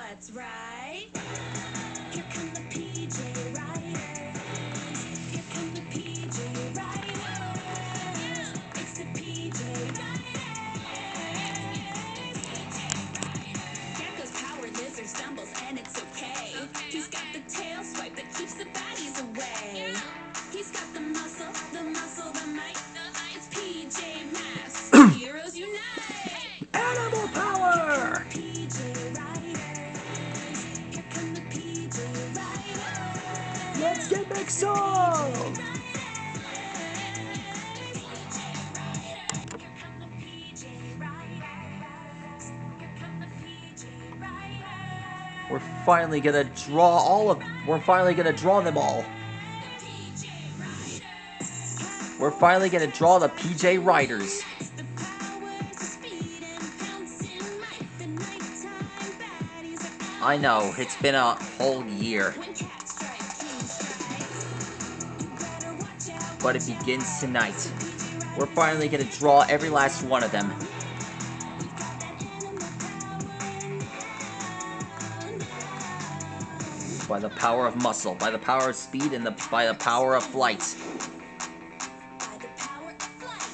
That's right. Here come the PJ Riders. Here come the PJ Riders. It's the PJ Riders. Gecko's power lizard stumbles and it's okay. He's got the tail swipe that keeps the baddies away. He's got the muscle, the might. It's PJ Masks. Heroes unite. Animal power! PJ Riders. Here come the PJ Riders. Let's get back some! Here come the PJ Riders. Here come the PJ Riders. We're finally gonna draw them all. We're finally gonna draw the PJ Riders. The powers of speed and pouncing might. The nighttime baddies are I know, it's been a whole year, when cats strike king size. You better watch out. but it begins tonight. We're finally gonna draw every last one of them. We've got that animal power. By the power of muscle, by the power of speed, and by the power of flight. By the power of flight.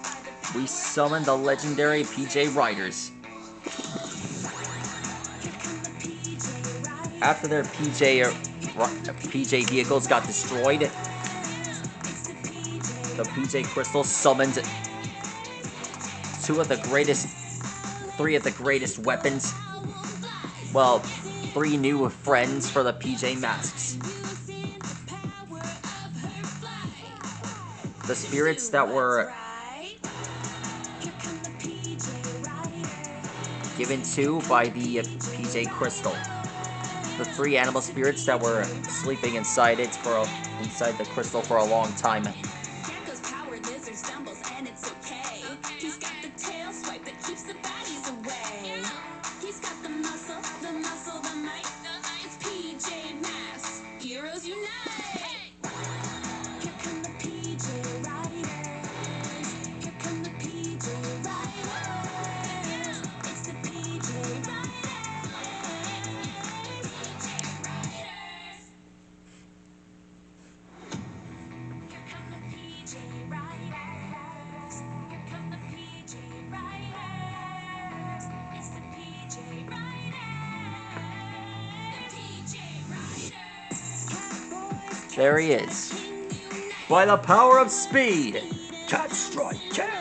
By the We summon the legendary PJ Riders. Here come the PJ Riders. After their PJ vehicles got destroyed, It's the PJ the PJ Crystal summoned three of the greatest weapons. Well, 3 new friends for the PJ Masks. using the power of her flight. The spirits that were Right. Here come the PJ Riders. given to by the PJ Crystal. The 3 animal spirits that were sleeping inside the crystal for a long time. Gecko's power lizard stumbles and it's okay. He's got the tail swipe that keeps the baddies away. He's got the muscle, the might. It's PJ Masks. Heroes unite. Here come the PJ Riders. Here come the PJ Riders. It's the PJ Riders. Here come the PJ Riders. Here come the PJ Riders. It's the PJ Riders. PJ Riders. Catboys, There he is. King unite. By the power of speed, Cat Strike King!